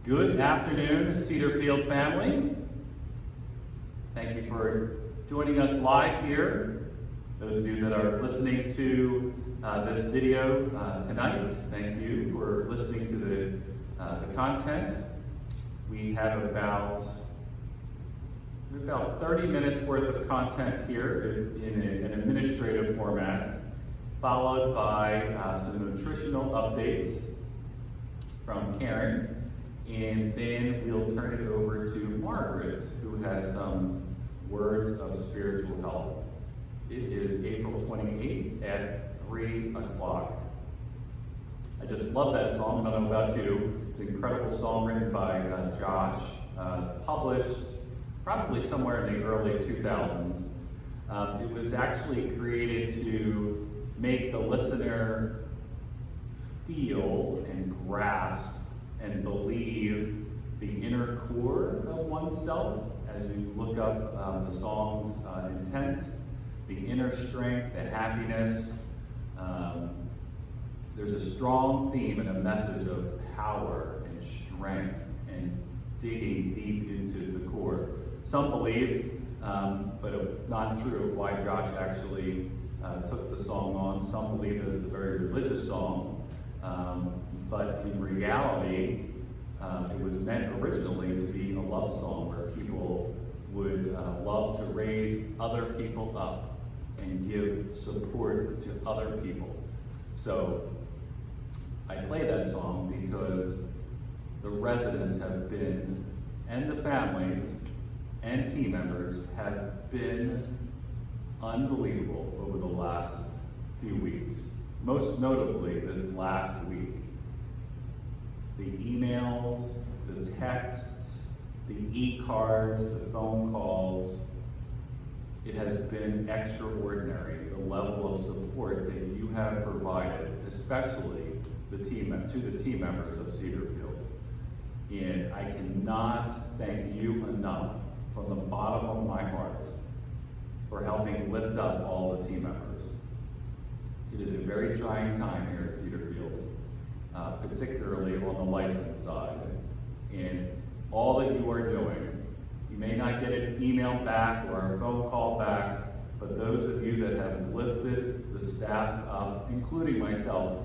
Good afternoon, Cedarfield family. Thank you for joining us live here. Those of you that are listening to this video tonight, thank you for listening to the content. We have about 30 minutes worth of content here in an administrative format, followed by some nutritional updates from Karen. And then we'll turn it over to Margaret, who has some words of spiritual health. It is April 28th at 3 o'clock. I just love that song. I don't know about you. It's an incredible song written by Josh. It's published probably somewhere in the early 2000s. It was actually created to make the listener feel and grasp and believe the inner core of oneself as you look up the song's intent, the inner strength, the happiness. There's a strong theme and a message of power and strength and digging deep into the core. Some believe, but it's not true, why Josh actually took the song on. Some believe that it's a very religious song. But in reality, it was meant originally to be a love song where people would love to raise other people up and give support to other people. So I play that song because the residents have been, and the families and team members have been unbelievable over the last few weeks. Most notably this last week. The emails, the texts, the e-cards, the phone calls, it has been extraordinary, the level of support that you have provided, especially to the team members of Cedarfield. And I cannot thank you enough from the bottom of my heart for helping lift up all the team members. It is a very trying time here at Cedarfield. Particularly on the license side. And all that you are doing, you may not get an email back or a phone call back, but those of you that have lifted the staff up, including myself,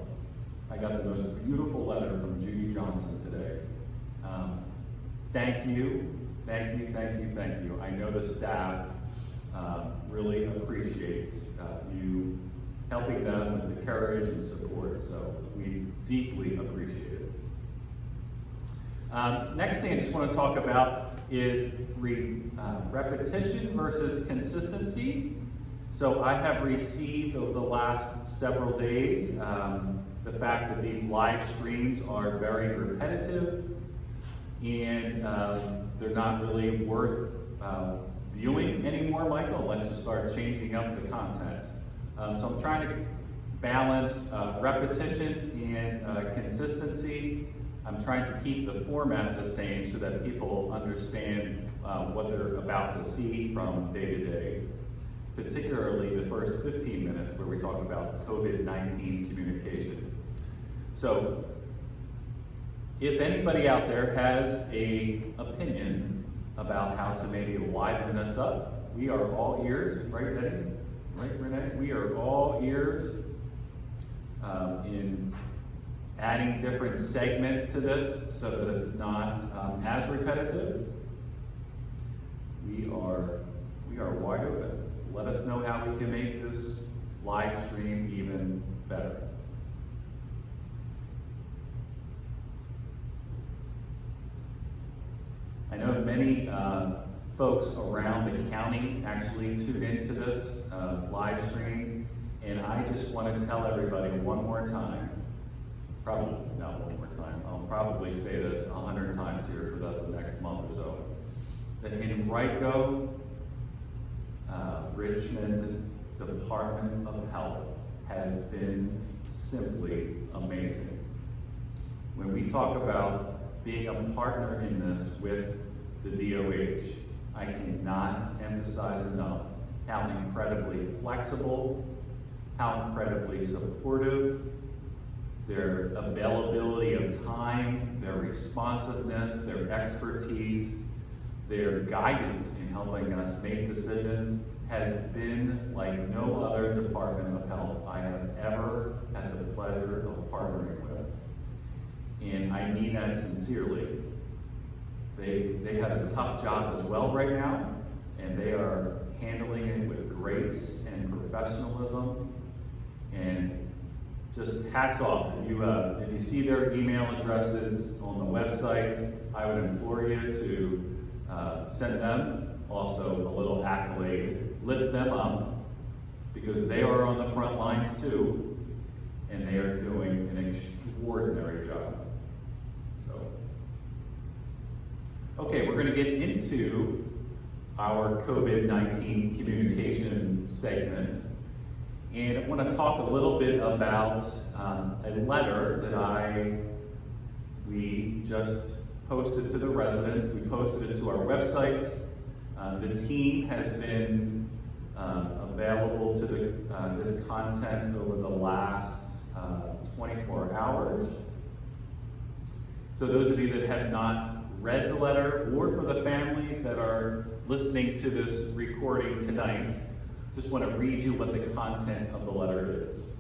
I got the most beautiful letter from Judy Johnson today. Thank you, thank you, thank you, thank you. I know the staff really appreciates you helping them with the courage and support, so we deeply appreciate it. Next thing I just want to talk about is repetition versus consistency. So I have received over the last several days the fact that these live streams are very repetitive and they're not really worth viewing anymore, Michael, unless you start changing up the content. So I'm trying to balance repetition and consistency. I'm trying to keep the format the same so that people understand what they're about to see from day to day, particularly the first 15 minutes where we talk about COVID-19 communication. So if anybody out there has an opinion about how to maybe liven us up, we are all ears, right, Eddie? Right, Renee? We are all ears in adding different segments to this so that it's not as repetitive. We are wide open. Let us know how we can make this live stream even better. I know many folks around the county actually tune into this live stream, and I just want to tell everybody one more time, probably not one more time, I'll probably say this 100 times here for the next month or so, that in Henrico, Richmond Department of Health has been simply amazing. When we talk about being a partner in this with the DOH, I cannot emphasize enough how incredibly flexible, how incredibly supportive, their availability of time, their responsiveness, their expertise, their guidance in helping us make decisions has been like no other department of health I have ever had the pleasure of partnering with. And I mean that sincerely. They have a tough job as well right now, and they are handling it with grace and professionalism. And just hats off. If you see their email addresses on the website, I would implore you to send them also a little accolade. Lift them up, because they are on the front lines too, and they are doing an extraordinary job. So, okay, we're going to get into our COVID-19 communication segment. And I want to talk a little bit about a letter that we just posted to the residents. We posted it to our website. The team has been available to this content over the last 24 hours. So those of you that have not read the letter, or for the families that are listening to this recording tonight, just want to read you what the content of the letter is.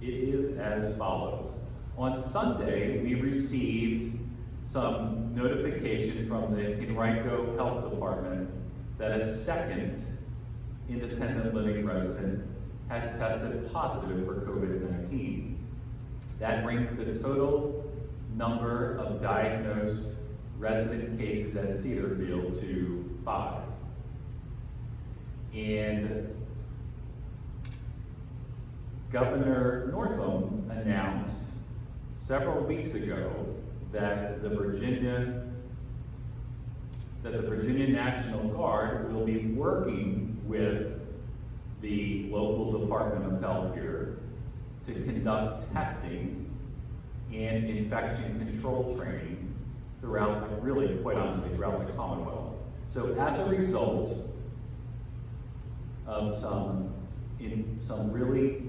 It is as follows. On Sunday, we received some notification from the Henrico Health Department that a second independent living resident has tested positive for COVID-19. That brings the total number of diagnosed resident cases at Cedarfield to 5. And Governor Northam announced several weeks ago that the Virginia National Guard will be working with the local Department of Health here to conduct testing and infection control training throughout throughout the Commonwealth. So as a result of some really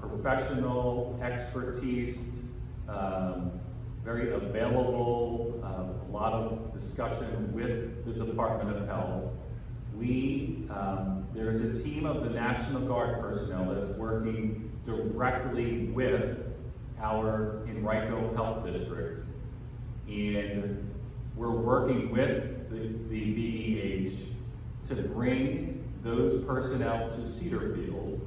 professional expertise, very available, a lot of discussion with the Department of Health. There is a team of the National Guard personnel that's working directly with our Henrico Health District. And we're working with the VEH to bring those personnel to Cedarfield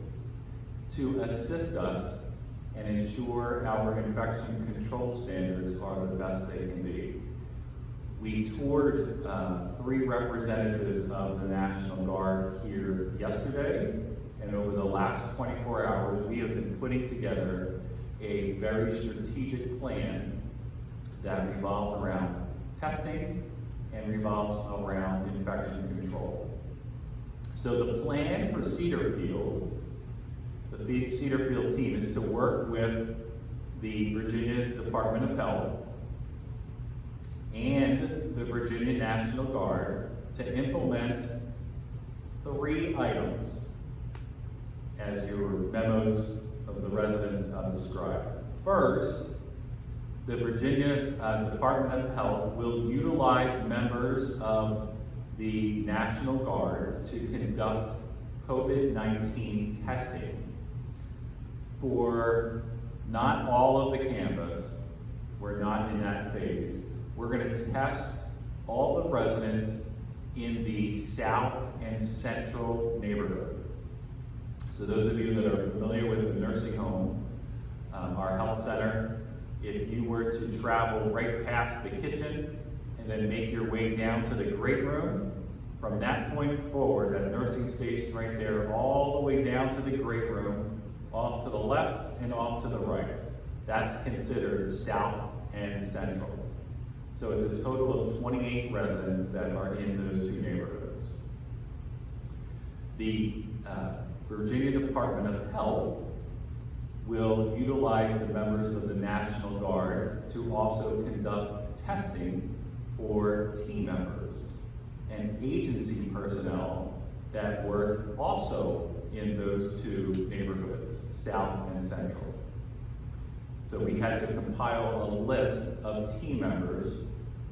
to assist us and ensure our infection control standards are the best they can be. We toured 3 representatives of the National Guard here yesterday, and over the last 24 hours, we have been putting together a very strategic plan that revolves around testing and revolves around infection control. So the plan for Cedarfield, the Cedarfield team, is to work with the Virginia Department of Health and the Virginia National Guard to implement 3 items as your memos of the residents described. First, the Virginia Department of Health will utilize members of the National Guard to conduct COVID-19 testing for not all of the campus. We're not in that phase. We're going to test all the residents in the south and central neighborhood. So those of you that are familiar with the nursing home, our health center, if you were to travel right past the kitchen and then make your way down to the great room, from that point forward, that nursing station right there, all the way down to the great room, off to the left and off to the right, that's considered south and central. So it's a total of 28 residents that are in those 2 neighborhoods. The Virginia Department of Health will utilize the members of the National Guard to also conduct testing for team members and agency personnel that work also in those 2 neighborhoods, south and central. So we had to compile a list of team members,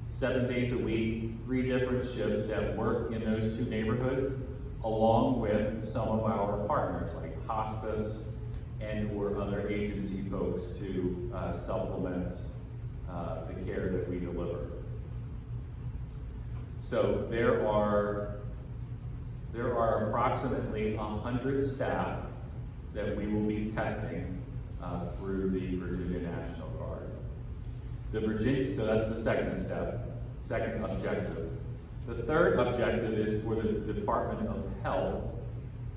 7 days a week, 3 different shifts that work in those 2 neighborhoods, along with some of our partners like hospice and or other agency folks to supplement the care that we deliver. So there are approximately 100 staff that we will be testing through the Virginia National Guard. So that's the second step, second objective. The third objective is for the Department of Health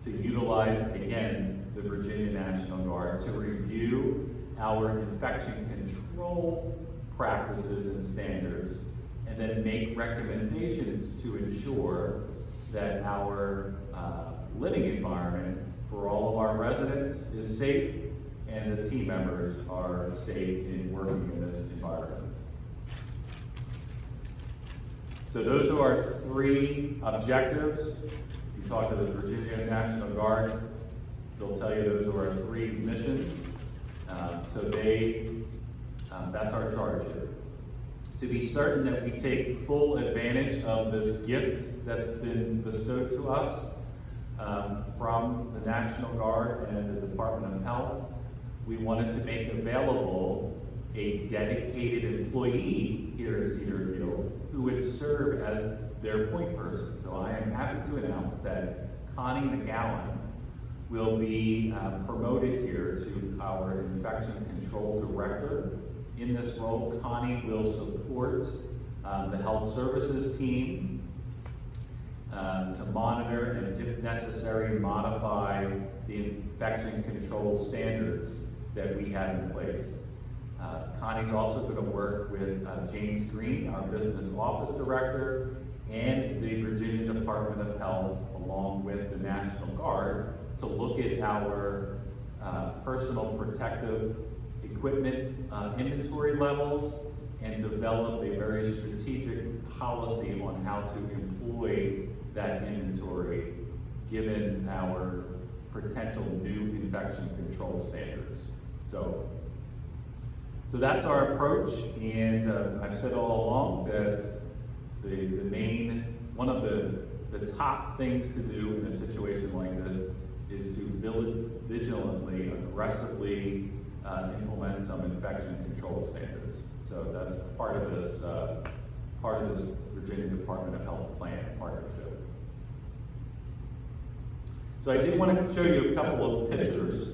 to utilize, again, the Virginia National Guard to review our infection control practices and standards, and then make recommendations to ensure that our living environment for all of our residents is safe and the team members are safe in working in this environment. So those are our 3 objectives. If you talk to the Virginia National Guard, they'll tell you those are our 3 missions. That's our charge here. To be certain that we take full advantage of this gift that's been bestowed to us from the National Guard and the Department of Health, we wanted to make available a dedicated employee here at Cedarfield who would serve as their point person. So I am happy to announce that Connie McGowan will be promoted here to our Infection Control Director. In this role, Connie will support the Health Services team to monitor and, if necessary, modify the infection control standards that we have in place. Connie's also going to work with James Green, our Business Office Director, and the Virginia Department of Health, along with the National Guard, to look at our personal protective equipment inventory levels and develop a very strategic policy on how to employ that inventory given our potential new infection control standards. So that's our approach, and I've said all along that one of the top things to do in a situation like this is to vigilantly, aggressively implement some infection control standards. So that's part of this Virginia Department of Health plan partnership. So I did want to show you a couple of pictures.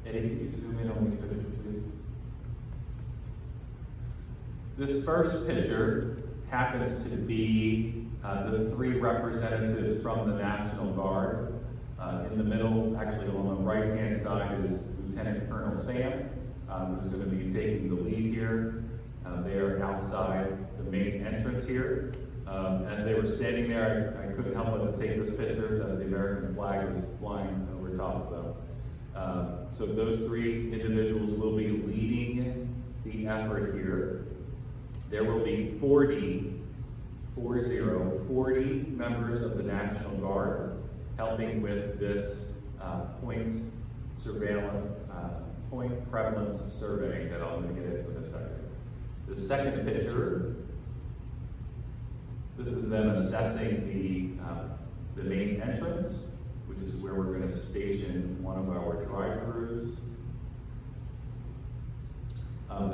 Eddie, can you zoom in on these pictures, please? This first picture happens to be the 3 representatives from the National Guard. In the middle, actually on the right-hand side, is Lieutenant Colonel Sam, who's going to be taking the lead here. They are outside the main entrance here. As they were standing there, I couldn't help but to take this picture. The American flag was flying over top of them. So those 3 individuals will be leading the effort here. There will be 40 members of the National Guard helping with this point prevalence survey that I'm going to get into in a second. The second picture, this is them assessing the main entrance, which is where we're going to station one of our drive-thrus.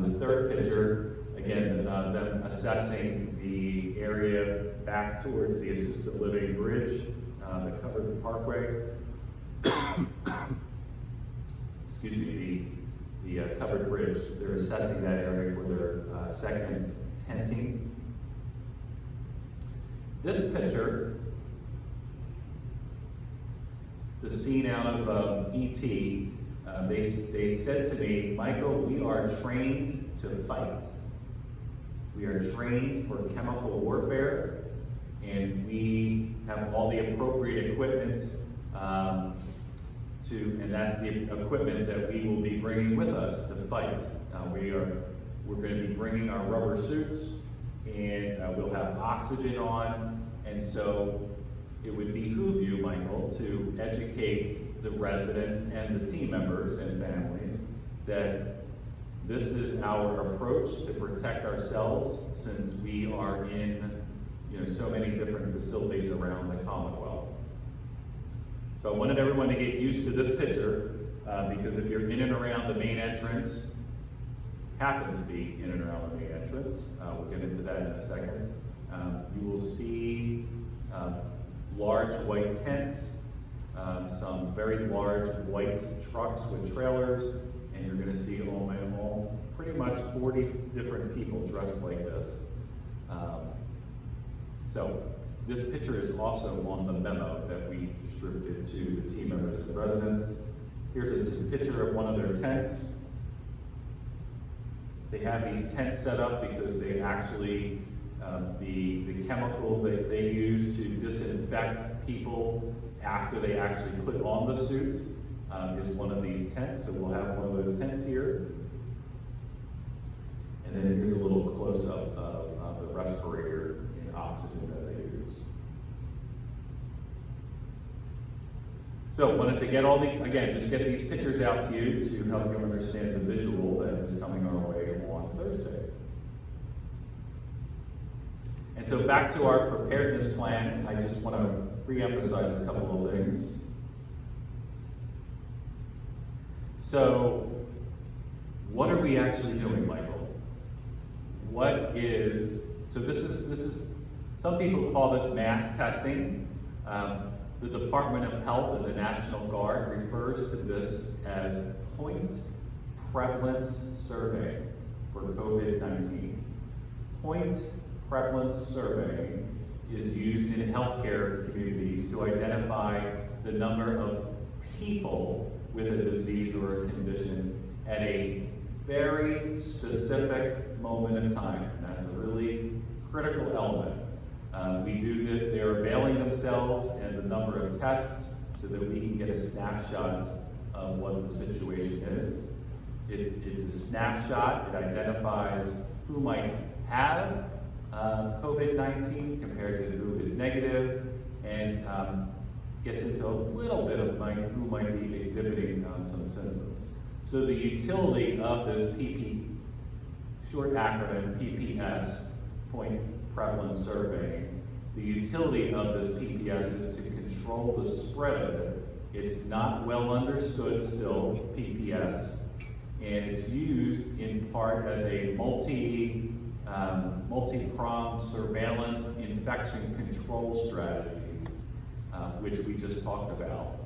This third picture, again, them assessing the area back towards the assisted living bridge that covered the parkway. Excuse me, the covered bridge. They're assessing that area for their second tenting. This picture, the scene out of E.T., they said to me, Michael, we are trained to fight. We are trained for chemical warfare, and we have all the appropriate equipment and that's the equipment that we will be bringing with us to fight. We're going to be bringing our rubber suits, and we'll have oxygen on, and so it would behoove you, Michael, to educate the residents and the team members and families that This is our approach to protect ourselves, since we are in so many different facilities around the Commonwealth. So I wanted everyone to get used to this picture, because if you're in and around the main entrance, happen to be in and around the main entrance, we'll get into that in a second, you will see large white tents, some very large white trucks with trailers, and you're going to see all pretty much 40 different people dressed like this. So this picture is also on the memo that we distributed to the team members and residents. Here's a picture of one of their tents. They have these tents set up because they actually, the chemical that they use to disinfect people after they actually put on the suit is one of these tents. So we'll have one of those tents here. And then here's a little close-up of the respirator and oxygen that they use. So wanted to get just get these pictures out to you to help you understand the visual that is coming our way on Thursday. And so back to our preparedness plan, I just want to re-emphasize a couple of things. So what are we actually doing, Michael? This is, some people call this mass testing. The Department of Health and the National Guard refers to this as point prevalence survey for COVID-19. Point prevalence survey is used in healthcare communities to identify the number of people with a disease or a condition at a very specific moment in time. And that's a really critical element. They're availing themselves and the number of tests so that we can get a snapshot of what the situation is. It's a snapshot. It identifies who might have COVID-19 compared to who is negative, and gets into a little bit of who might be exhibiting some symptoms. So the utility of this short acronym PPS, Point Prevalence Survey, the utility of this PPS is to control the spread of it. It's not well understood still, PPS, and it's used in part as a multi-pronged surveillance infection control strategy, which we just talked about.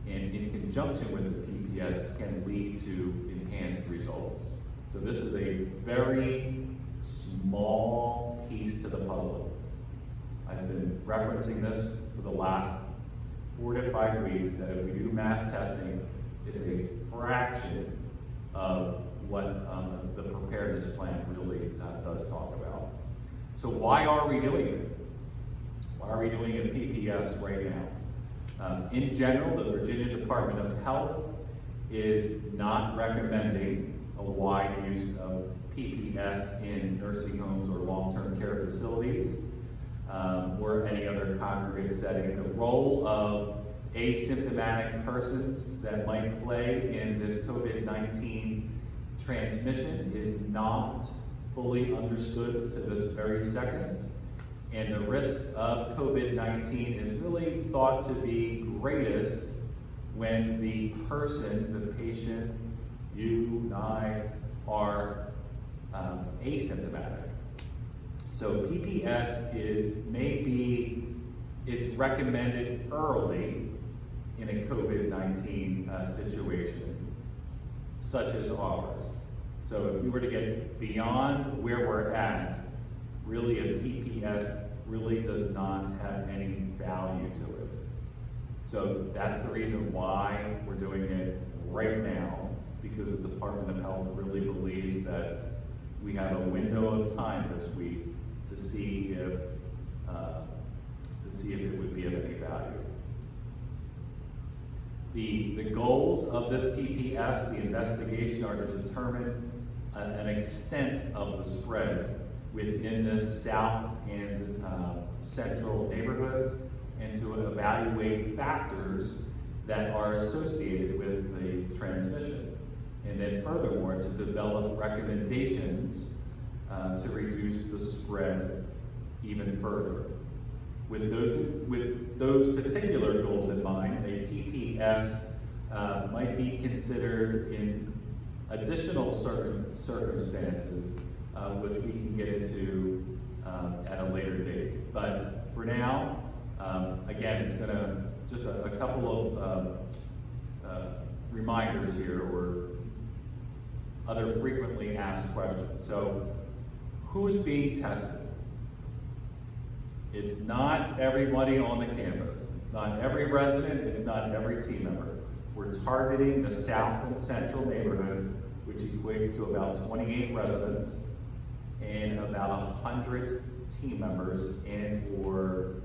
And in conjunction with the PPS can lead to enhanced results. So this is a very small piece to the puzzle. I've been referencing this for the last 4 to 5 weeks, that if we do mass testing, it's a fraction of what the preparedness plan really does talk about. So why are we doing it? Why are we doing a PPS right now? In general, the Virginia Department of Health is not recommending a wide use of PPS in nursing homes or long-term care facilities, or any other congregate setting. The role of asymptomatic persons that might play in this COVID-19 transmission is not fully understood to this very second. And the risk of COVID-19 is really thought to be greatest when the person, the patient, you and I, are asymptomatic. So PPS, it's recommended early in a COVID-19 situation, such as ours. So if we were to get beyond where we're at, really a PPS really does not have any value to it. So that's the reason why we're doing it right now, because the Department of Health really believes that we have a window of time this week to see if it would be of any value. The goals of this PPS, the investigation, are to determine an extent of the spread within the south and central neighborhoods, and to evaluate factors that are associated with the transmission. and then furthermore, to develop recommendations to reduce the spread even further. With those particular goals in mind, a PPS might be considered in additional circumstances, which we can get into at a later date. But for now, again, it's going to just a couple of reminders here, or other frequently asked questions. So, who's being tested? It's not everybody on the campus. It's not every resident. It's not every team member. We're targeting the south and central neighborhood, which equates to about 28 residents and about 100 team members and or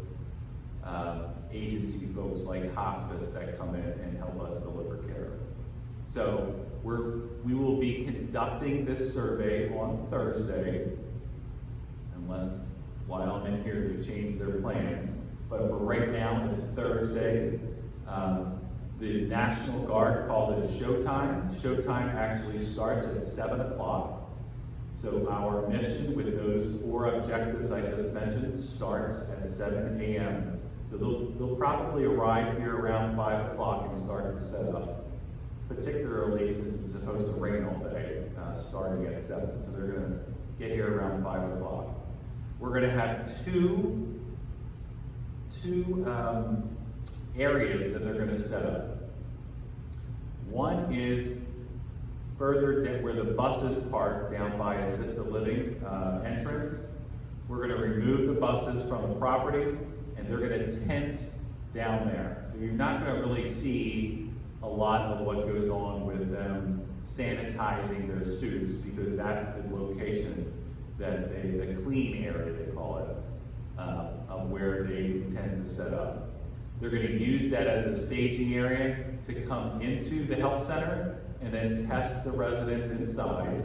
agency folks like hospice that come in and help us deliver care. So we will be conducting this survey on Thursday, unless while I'm in here they change their plans. But for right now, it's Thursday. The National Guard calls it showtime. Showtime actually starts at 7 o'clock. So our mission with those 4 objectives I just mentioned starts at 7 a.m. So they'll probably arrive here around 5 o'clock and start to set up, particularly since it's supposed to rain all day, starting at 7. So they're going to get here around 5 o'clock. We're going to have two areas that they're going to set up. One is further down where the buses park down by assisted living entrance. We're going to remove the buses from the property, and they're going to tent down there. So you're not going to really see a lot of what goes on with them sanitizing their suits, because that's the location that the clean area, they call it, of where they intend to set up. They're going to use that as a staging area to come into the health center and then test the residents inside.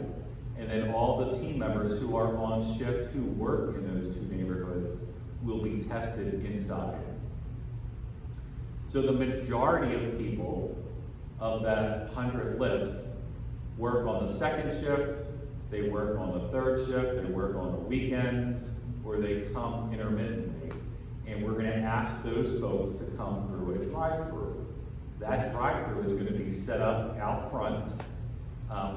And then all the team members who are on shift who work in those 2 neighborhoods will be tested inside. So the majority of people of that 100 list work on the 2nd shift, they work on the 3rd shift, they work on the weekends, or they come intermittently. And we're going to ask those folks to come through a drive-through. That drive-through is going to be set up out front,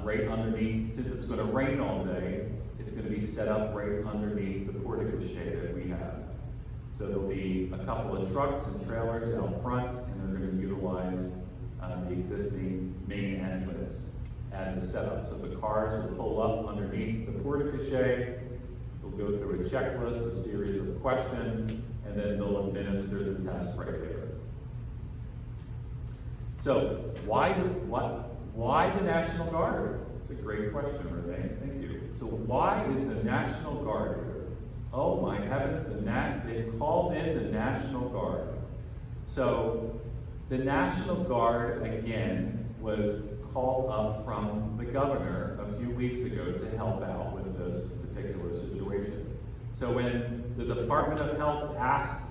right underneath. Since it's going to rain all day, it's going to be set up right underneath the portico shade that we have. So there'll be a couple of trucks and trailers out front, and they're going to utilize the existing main entrance as the setup. So the cars will pull up underneath the portico shade. They'll go through a checklist, a series of questions, and then they'll administer the test right there. So why the National Guard? It's a great question, Renee. Thank you. So why is the National Guard here? Oh my heavens, they've called in the National Guard. So the National Guard, again, was called up from the governor a few weeks ago to help out with this particular situation. So when the Department of Health asked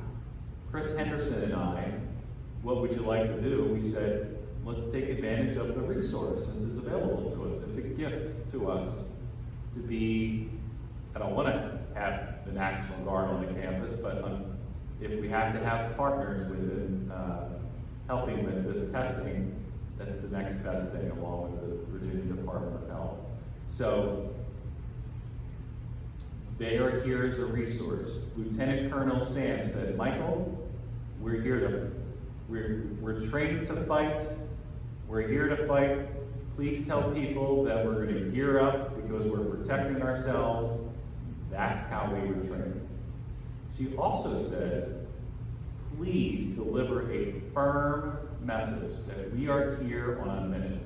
Chris Henderson and I, what would you like to do? We said, let's take advantage of the resource since it's available to us. It's a gift to us to be, I don't want to have the National Guard on the campus, but if we have to have partners within helping with this testing, that's the next best thing along with the Virginia Department of Health. So they are here as a resource. Lieutenant Colonel Sam said, Michael, we're trained to fight. We're here to fight. Please tell people that we're going to gear up because we're protecting ourselves. That's how we were trained. She also said, please deliver a firm message that we are here on a mission.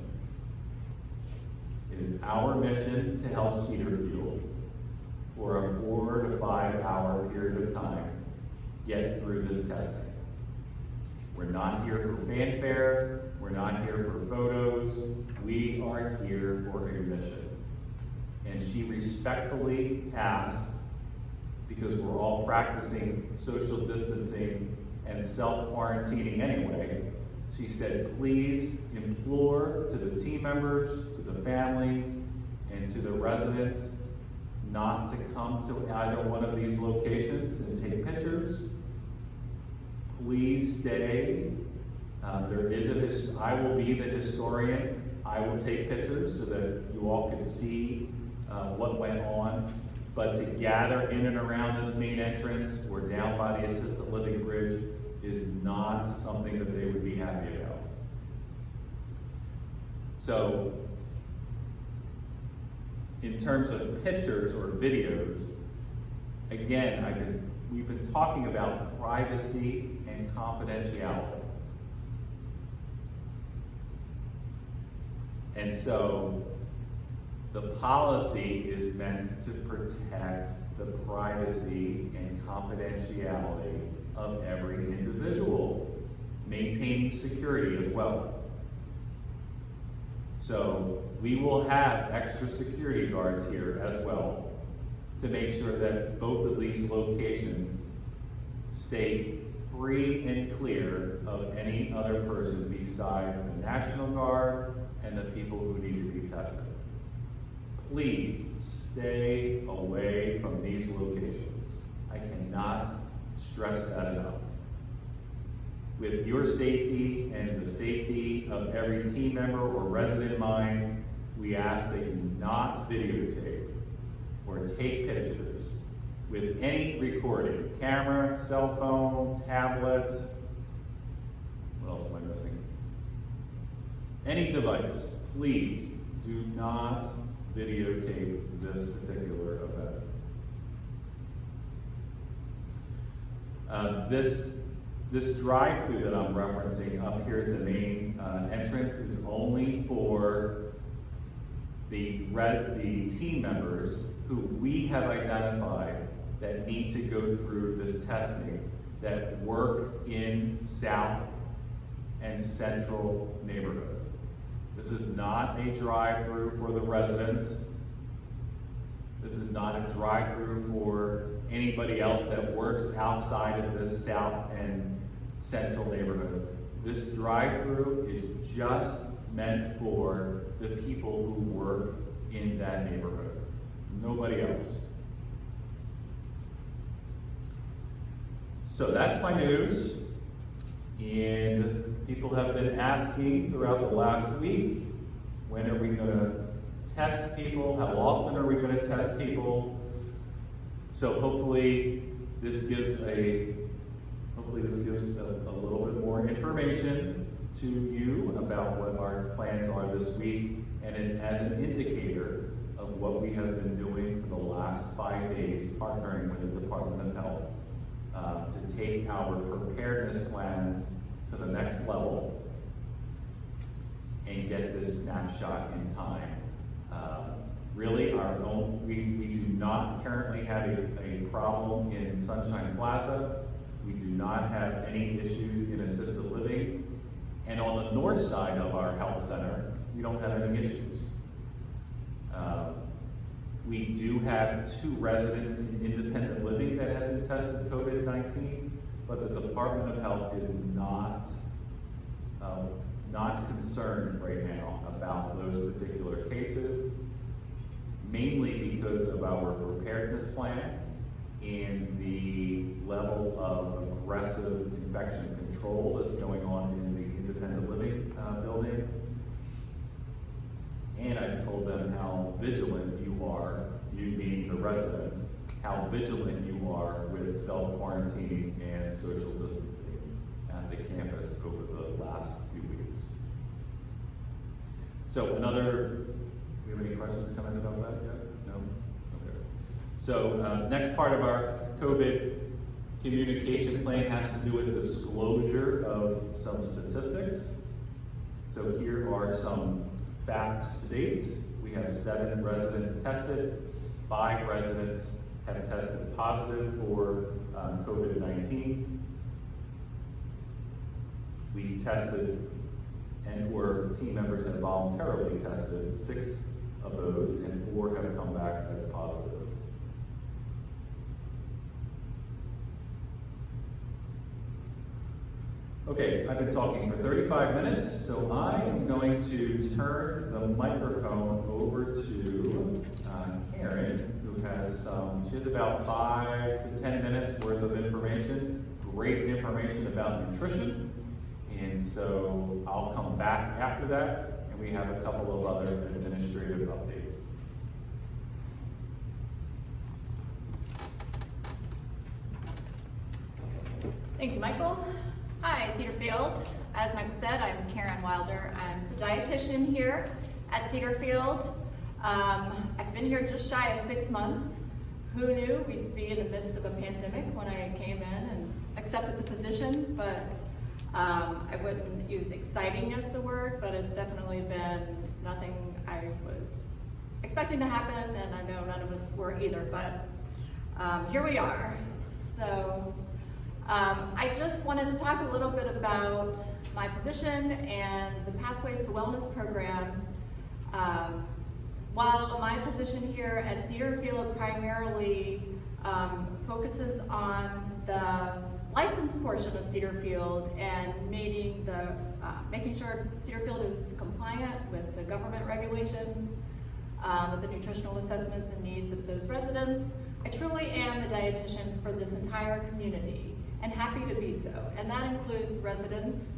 It is our mission to help Cedarfield for a 4 to 5 hour period of time get through this testing. We're not here for fanfare. We're not here for photos. We are here for a mission. And she respectfully asked, because we're all practicing social distancing and self-quarantining anyway, She said, please implore to the team members, to the families, and to the residents not to come to either one of these locations and take pictures. Please stay. I will be the historian. I will take pictures so that you all can see what went on. But to gather in and around this main entrance or down by the assisted living bridge is not something that they would be happy about. So, in terms of pictures or videos, again, we've been talking about privacy and confidentiality. And so, the policy is meant to protect the privacy and confidentiality of every individual, maintaining security as well. So we will have extra security guards here as well to make sure that both of these locations stay free and clear of any other person besides the National Guard and the people who need to be tested. Please stay away from these locations. I cannot stress that enough. With your safety and the safety of every team member or resident in mind, we ask that you not videotape or take pictures with any recording, camera, cell phone, tablet, what else am I missing? Any device, please do not videotape this particular event. This drive-through that I'm referencing up here at the main entrance is only for the team members who we have identified that need to go through this testing that work in South and Central neighborhood. This is not a drive-through for the residents. This is not a drive-through for anybody else that works outside of this South and Central neighborhood. This drive-through is just meant for the people who work in that neighborhood. Nobody else. So that's my news. And people have been asking throughout the last week, when are we going to test people? How often are we going to test people? So hopefully this gives a little bit more information to you about what our plans are this week, and as an indicator of what we have been doing for the last 5 days, partnering with the Department of Health to take our preparedness plans to the next level and get this snapshot in time. Really, we do not currently have a problem in Sunshine Plaza. We do not have any issues in assisted living. And on the north side of our health center, we don't have any issues. We do have 2 residents in independent living that have been tested COVID-19, but the Department of Health is not concerned right now about those particular cases, mainly because of our preparedness plan and the level of aggressive infection control that's going on in the independent living building. And I've told them how vigilant you are, you being the residents, how vigilant you are with self-quarantining and social distancing at the campus over the last few weeks. So do we have any questions coming about that yet? No? Okay. So next part of our COVID communication plan has to do with disclosure of some statistics. So here are some facts to date. We have 7 residents tested. 5 residents have tested positive for COVID-19. We've tested and/or team members have voluntarily tested 6 of those, and 4 have come back as positive. Okay, I've been talking for 35 minutes, so I am going to turn the microphone over to Karen, who has she has about 5 to 10 minutes worth of information, great information about nutrition. And so I'll come back after that, and we have a couple of other administrative updates. Thank you, Michael. Hi, Cedarfield. As Michael said, I'm Karen Wilder. I'm the dietitian here at Cedarfield. I've been here just shy of 6 months. Who knew we'd be in the midst of a pandemic when I came in and accepted the position, but I wouldn't use exciting as the word, but it's definitely been nothing I was expecting to happen, and I know none of us were either, but here we are. So I just wanted to talk a little bit about my position and the Pathways to Wellness program. While my position here at Cedarfield primarily focuses on the license portion of Cedarfield and making sure Cedarfield is compliant with the government regulations, with the nutritional assessments and needs of those residents, I truly am the dietitian for this entire community, and happy to be so. And that includes residents,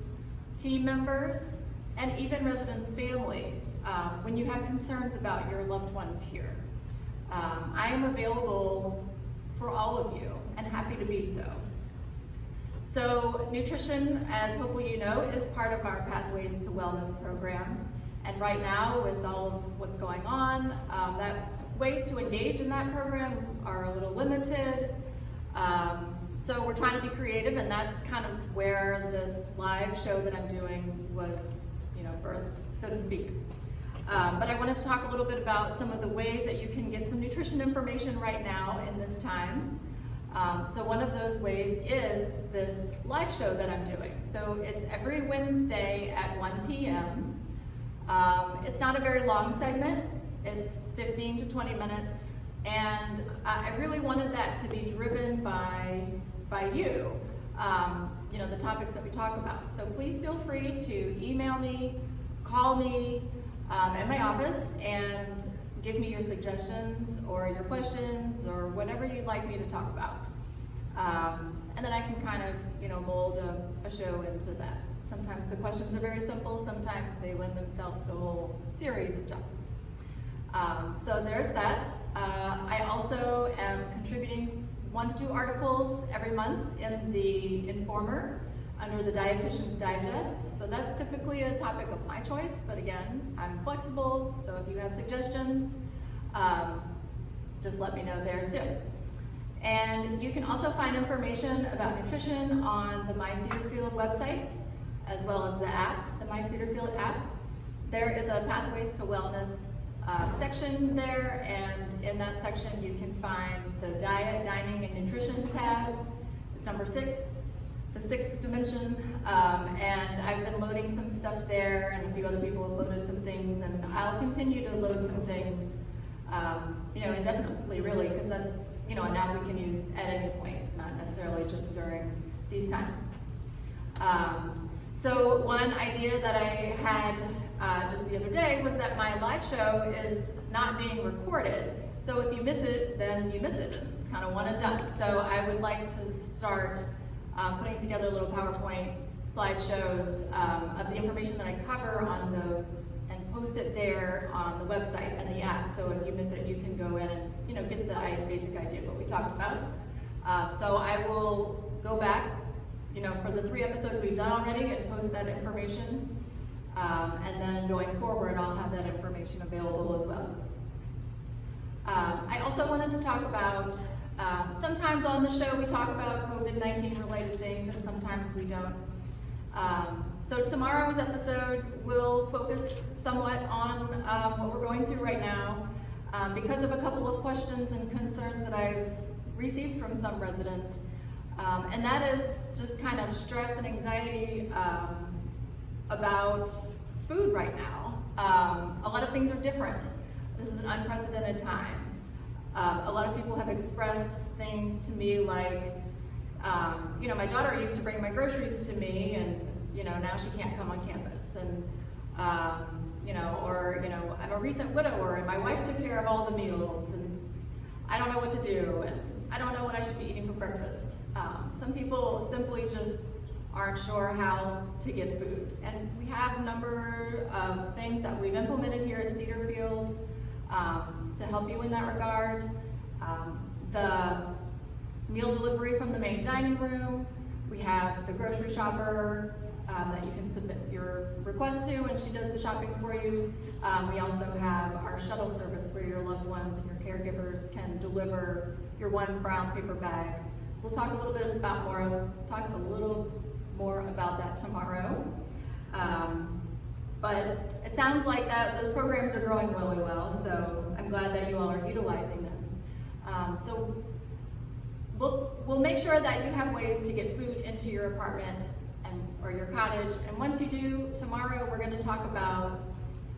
team members, and even residents' families when you have concerns about your loved ones here. I am available for all of you, and happy to be so. So nutrition, as hopefully you know, is part of our Pathways to Wellness program. And right now, with all of what's going on, that ways to engage in that program are a little limited. So we're trying to be creative, and that's kind of where this live show that I'm doing was, birthed, so to speak. But I wanted to talk a little bit about some of the ways that you can get some nutrition information right now in this time. So one of those ways is this live show that I'm doing. So it's every Wednesday at 1 p.m. It's not a very long segment. It's 15 to 20 minutes. And I really wanted that to be driven by you, the topics that we talk about. So please feel free to email me, call me at my office, and give me your suggestions or your questions or whatever you'd like me to talk about. And then I can kind of, mold a show into that. Sometimes the questions are very simple, sometimes they lend themselves to a whole series of topics. So there's that. I also am contributing 1 to 2 articles every month in the Informer under the Dietitian's Digest. So that's typically a topic of my choice, but again, I'm flexible, so if you have suggestions, just let me know there too. And you can also find information about nutrition on the My Cedarfield website, as well as the app, the My Cedarfield app. There is a Pathways to Wellness section there, and in that section you can find the Diet, Dining, and Nutrition tab. It's number 6, the 6th dimension, and I've been loading some stuff there, and a few other people have loaded some things, and I'll continue to load some things, indefinitely, really, because that's, an app we can use at any point, not necessarily just during these times. So one idea that I had just the other day was that my live show is not being recorded. So if you miss it, then you miss it. It's kind of one and done. So I would like to start putting together little PowerPoint slideshows of the information that I cover on those and post it there on the website and the app. So if you miss it, you can go in and get the basic idea of what we talked about. So I will go back, for the 3 episodes we've done already and post that information. And then going forward, I'll have that information available as well. I also wanted to talk about, sometimes on the show we talk about COVID-19 related things, and sometimes we don't. So tomorrow's episode will focus somewhat on what we're going through right now, because of a couple of questions and concerns that I've received from some residents. And that is just kind of stress and anxiety about food right now. A lot of things are different. This is an unprecedented time. A lot of people have expressed things to me like, You know, my daughter used to bring my groceries to me, and you know, now she can't come on campus. And you know, or you know, I'm a recent widower, and my wife took care of all the meals, and I don't know what to do, and I don't know what I should be eating for breakfast. Some people simply just aren't sure how to get food. And we have a number of things that we've implemented here at Cedarfield to help you in that regard. The meal delivery from the main dining room. We have the grocery shopper that you can submit your request to, and she does the shopping for you. We also have our shuttle service where your loved ones and your caregivers can deliver your one brown paper bag. So we'll talk a little more about that tomorrow. But it sounds like that those programs are growing really well, so I'm glad that you all are utilizing them. So we'll make sure that you have ways to get food into your apartment or your cottage. And once you do, tomorrow we're going to talk about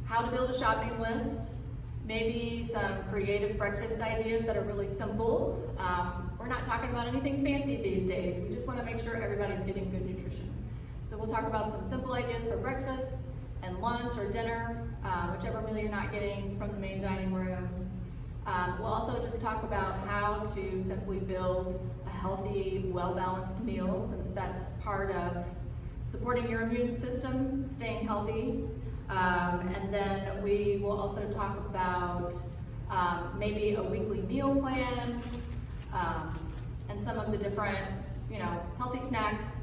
how to build a shopping list, maybe some creative breakfast ideas that are really simple. We're not talking about anything fancy these days. We just want to make sure everybody's getting good nutrition. So we'll talk about some simple ideas for breakfast and lunch or dinner, whichever meal you're not getting from the main dining room. We'll also just talk about how to simply build a healthy, well-balanced meal, since that's part of supporting your immune system, staying healthy. And then we will also talk about maybe a weekly meal plan, and some of the different, healthy snacks,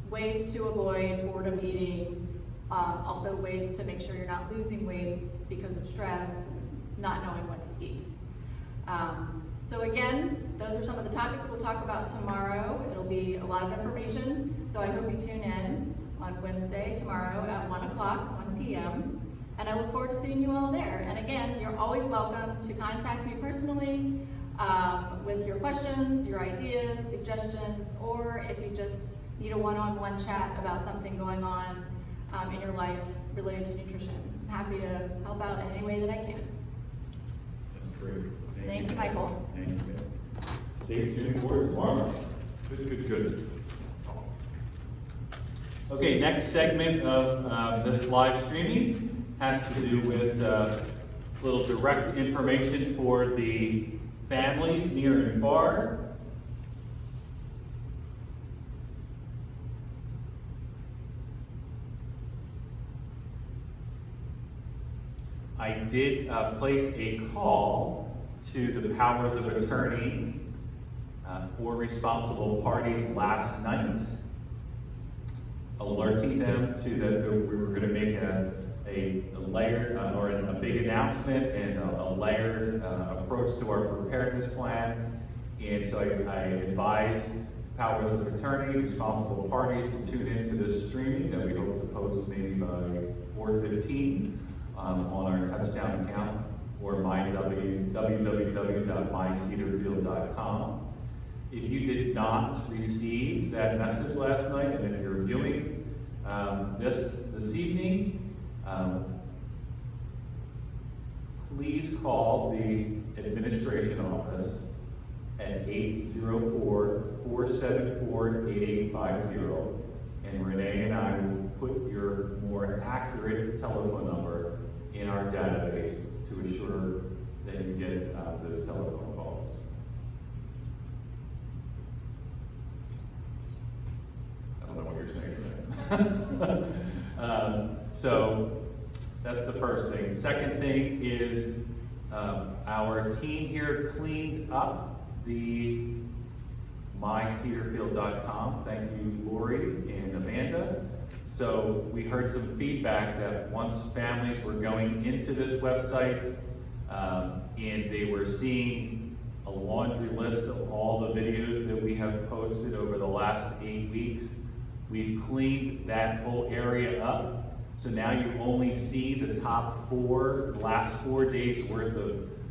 ways to avoid boredom eating, also ways to make sure you're not losing weight because of stress, not knowing what to eat. So again, those are some of the topics we'll talk about tomorrow. It'll be a lot of information, so I hope you tune in on Wednesday, tomorrow at 1 o'clock, 1 p.m. And I look forward to seeing you all there. And again, you're always welcome to contact me personally with your questions, your ideas, suggestions, or if you just need a one-on-one chat about something going on in your life related to nutrition. I'm happy to help out in any way that I can. That's great. Thank you, Michael. Thank you. Stay tuned for tomorrow. Good. Okay, next segment of this live streaming has to do with a little direct information for the families near and far. I did place a call to the powers of attorney for responsible parties last night, alerting them to that we were going to make a layered or a big announcement and a layered approach to our preparedness plan. And so I advised powers of attorney, responsible parties to tune into this streaming that we hope to post maybe by 4:15 on our touchdown account or www.mycedarfield.com. If you did not receive that message last night, and if you're viewing this evening, please call the administration office at 804-474-8850, and Renee and I will put your more accurate telephone number in our database to assure that you get those telephone calls. I don't know what you're saying. So that's the first thing. Second thing is our team here cleaned up the mycedarfield.com. Thank you, Lori and Amanda. So we heard some feedback that once families were going into this website and they were seeing a laundry list of all the videos that we have posted over the last 8 weeks, we've cleaned that whole area up. So now you only see the last 4 days worth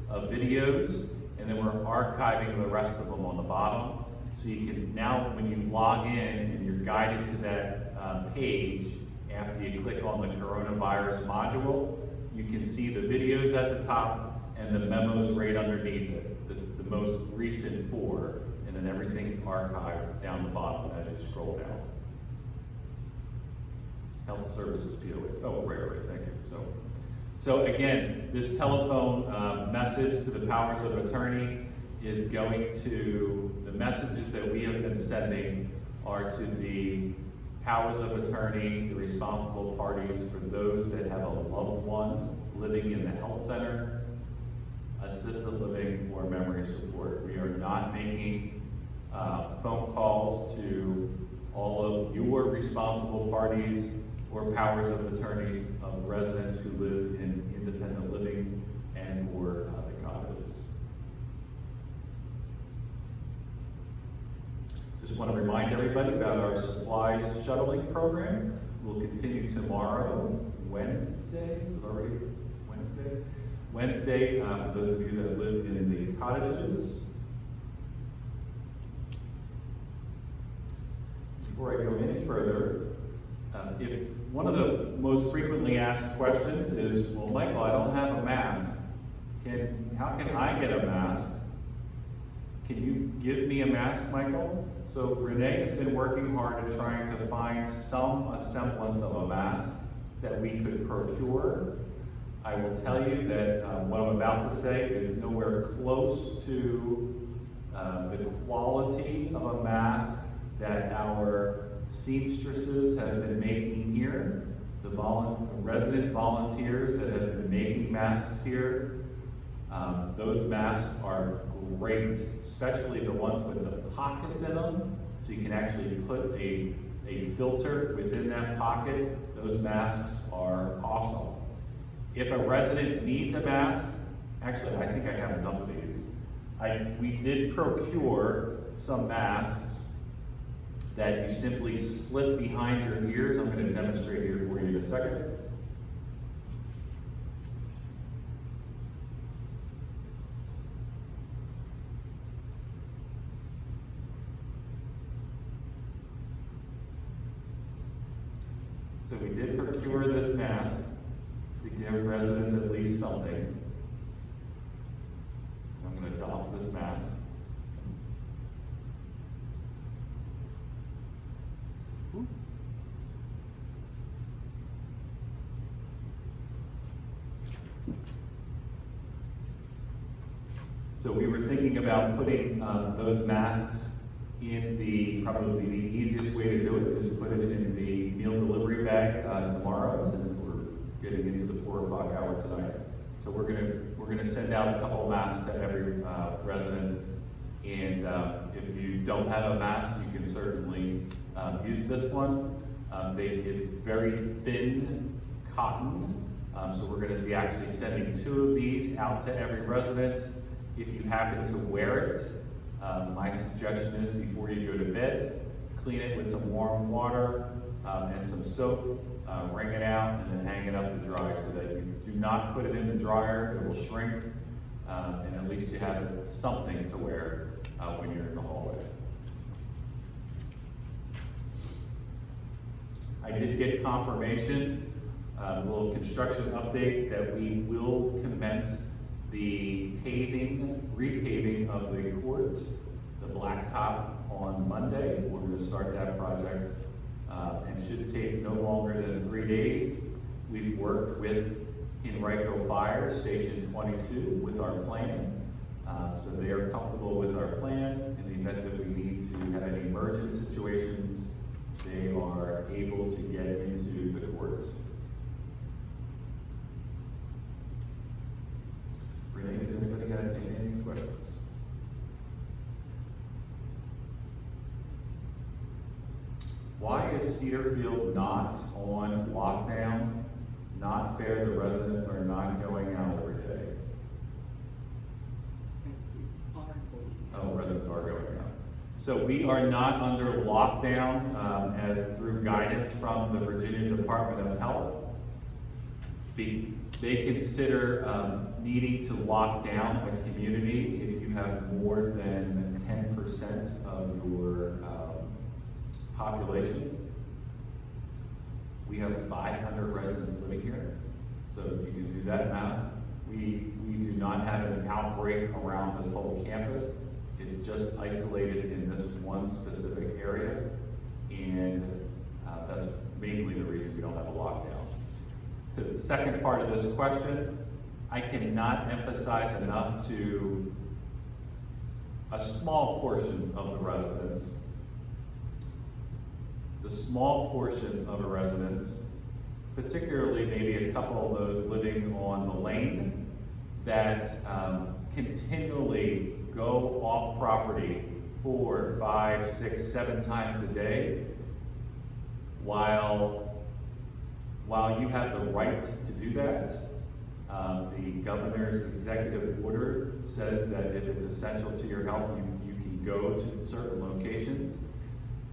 of videos, and then we're archiving the rest of them on the bottom. So you can now, when you log in and you're guided to that page, after you click on the coronavirus module, you can see the videos at the top and the memos right underneath it, the most recent 4. and then everything's archived down the bottom as you scroll down. Health services POA. Oh, right, thank you. So again, this telephone message to the powers of attorney is going to, the messages that we have been sending are to the powers of attorney, the responsible parties for those that have a loved one living in the health center, assisted living, or memory support. We are not making phone calls to all of your responsible parties or powers of attorneys of residents who live in independent living and or the cottages. Just want to remind everybody about our supplies shuttling program. We'll continue tomorrow, Wednesday. Is it already Wednesday? Wednesday, for those of you that live in the cottages. Before I go any further, if one of the most frequently asked questions is, well, Michael, I don't have a mask. How can I get a mask? Can you give me a mask, Michael? So Renee has been working hard at trying to find some semblance of a mask that we could procure. I will tell you that what I'm about to say is nowhere close to the quality of a mask that our seamstresses have been making here, the resident volunteers that have been making masks here. Those masks are great, especially the ones with the pockets in them, so you can actually put a filter within that pocket. Those masks are awesome. If a resident needs a mask, actually I think I have enough of these. We did procure some masks that you simply slip behind your ears. I'm going to demonstrate here for you in a second. So we did procure this mask to give residents at least something. I'm going to doff this mask. So we were thinking about putting those masks in probably the easiest way to do it is put it in the meal delivery bag tomorrow, since we're getting into the 4 o'clock hour tonight. So we're gonna send out a couple of masks to every resident, and if you don't have a mask, you can certainly use this one. It's very thin cotton, so we're gonna be actually sending 2 of these out to every resident. If you happen to wear it, my suggestion is before you go to bed, clean it with some warm water and some soap, wring it out, and then hang it up to dry so that you do not put it in the dryer. It will shrink, and at least you have something to wear when you're in the hallway. I did get confirmation, a little construction update, that we will commence the repaving of the court, the blacktop, on Monday. We're going to start that project and should take no longer than 3 days. We've worked with Henrico Fire Station 22 with our plan, so they are comfortable with our plan. In the event that we need to have any emergent situations, they are able to get into the court. Renee, has anybody got any questions? Why is Cedarfield not on lockdown? Not fair, the residents are not going out every day. Oh, residents are going out. So we are not under lockdown through guidance from the Virginia Department of Health. They consider needing to lock down a community if you have more than 10% of your population. We have 500 residents living here, so you can do that math. We do not have an outbreak around this whole campus. It's just isolated in this one specific area, and that's mainly the reason we don't have a lockdown. To the second part of this question, I cannot emphasize enough to a small portion of the residents, particularly maybe a couple of those living on the lane, that continually go off property 4, 5, 6, 7 times a day, while you have the right to do that. The governor's executive order says that if it's essential to your health, you can go to certain locations.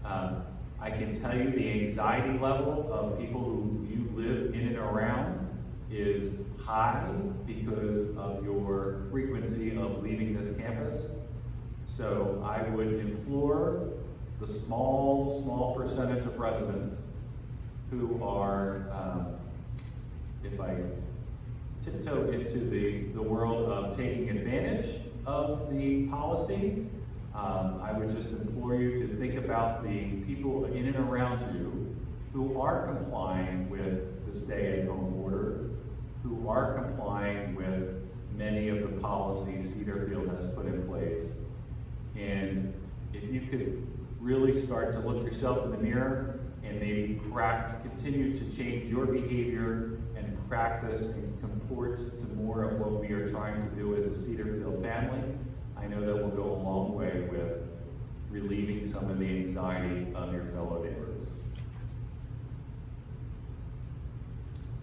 I can tell you the anxiety level of people who you live in and around is high because of your frequency of leaving this campus. So I would implore the small percentage of residents who are, if I tiptoe into the world of taking advantage of the policy, I would just implore you to think about the people in and around you who are complying with the stay-at-home order, who are complying with many of the policies Cedarfield has put in place. And if you could really start to look yourself in the mirror and maybe continue to change your behavior and practice and comport to more of what we are trying to do as a Cedarfield family, I know that will go a long way with relieving some of the anxiety of your fellow neighbors.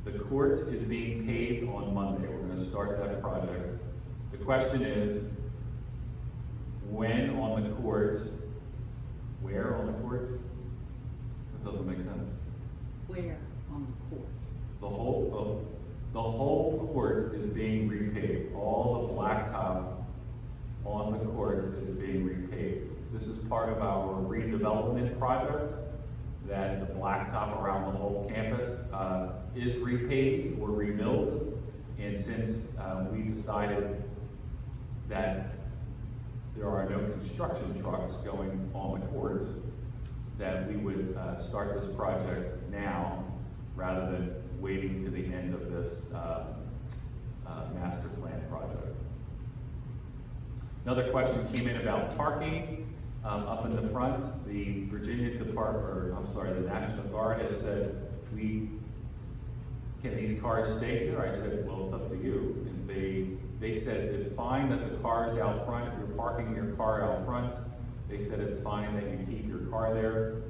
The court is being paved on Monday. We're going to start that project. The question is, when on the court, where on the court? That doesn't make sense. Where on the court? The whole court is being repaved. All the blacktop on the court is being repaved. This is part of our redevelopment project, that the blacktop around the whole campus is repaved or remilled. And since we decided that there are no construction trucks going on the court, that we would start this project now rather than waiting to the end of this master plan project. Another question came in about parking up in the front. The the National Guard has said, can these cars stay here? I said, well, it's up to you. And they said it's fine that the car's out front. If you're parking your car out front, they said it's fine that you keep your car there.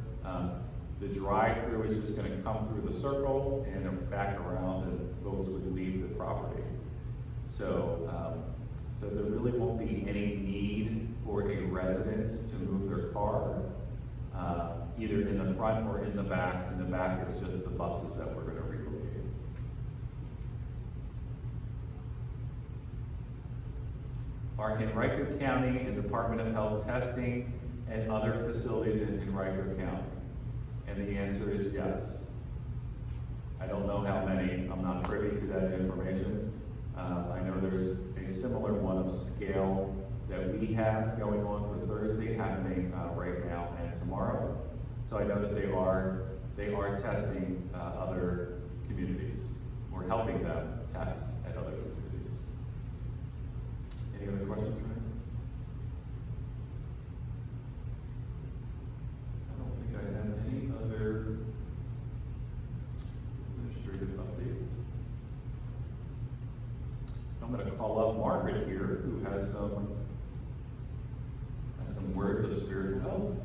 The drive-through is just going to come through the circle and back around, and folks would leave the property. So there really won't be any need for a resident to move their car, either in the front or in the back. In the back, it's just the buses that we're going to relocate. Are Henrico County and Department of Health testing and other facilities in Henrico County? And the answer is yes. I don't know how many, I'm not privy to that information. I know there's a similar one of scale that we have going on for Thursday, happening right now and tomorrow. So I know that they are testing other communities, or helping them test at other communities. Any other questions, Ryan? I don't think I have any other administrative updates. I'm going to call up Margaret here, who has some words of spiritual health,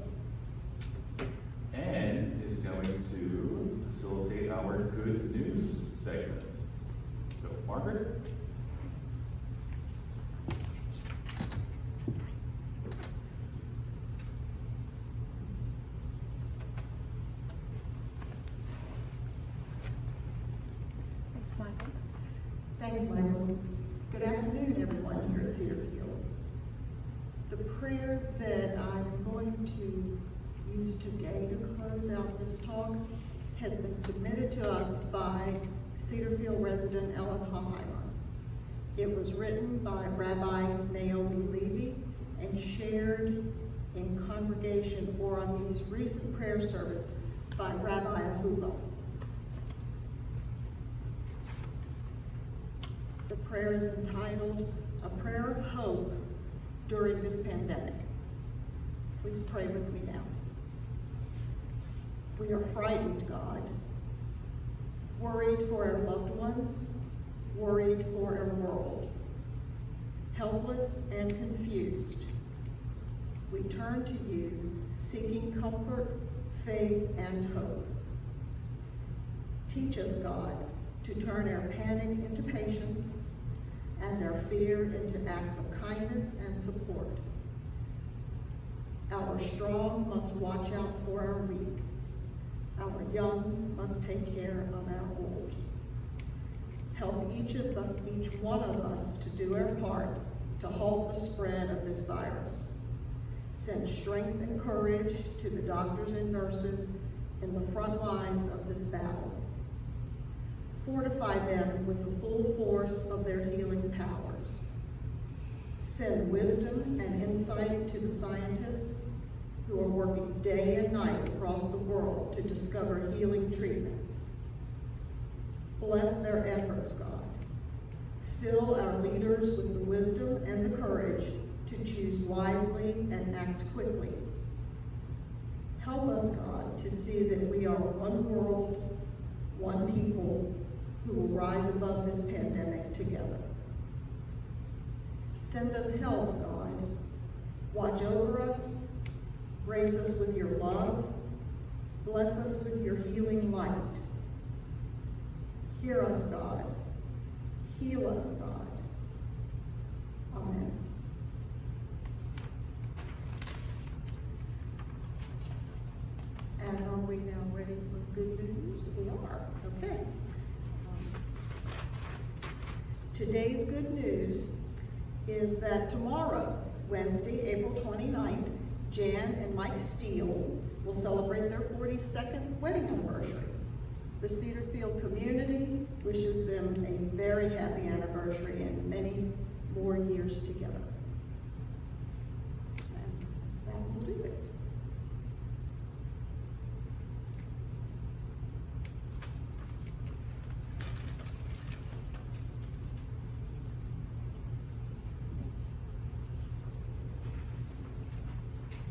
and is going to facilitate our good news segment. So, Margaret? Thanks, Michael. Thanks, Michael. Good afternoon, everyone here at Cedarfield. The prayer that I'm going to use today to close out this talk has been submitted to us by Cedarfield resident Ellen Hoffheimer. It was written by Rabbi Naomi Levy and shared County's recent prayer service by Rabbi Ahuva. The prayer is entitled, A Prayer of Hope During This Pandemic. Please pray with me now. We are frightened, God, worried for our loved ones, worried for our world, helpless and confused. We turn to you, seeking comfort, faith, and hope. Teach us, God, to turn our panic into patience and our fear into acts of kindness and support. Our strong must watch out for our weak. Our young must take care of our old. Help each one of us to do our part to halt the spread of this virus. Send strength and courage to the doctors and nurses in the front lines of this battle. Fortify them with the full force of their healing powers. Send wisdom and insight to the scientists who are working day and night across the world to discover healing treatments. Bless their efforts, God. Fill our leaders with the wisdom and the courage to choose wisely and act quickly. Help us, God, to see that we are one world, one people, who will rise above this pandemic together. Send us health, God. Watch over us. Grace us with your love. Bless us with your healing light. Hear us, God. Heal us, God. Amen. And are we now ready for good news? We are. Okay. Today's good news is that tomorrow, Wednesday, April 29th, Jan and Mike Steele will celebrate their 42nd wedding anniversary. The Cedarfield community wishes them a very happy anniversary and many more years together.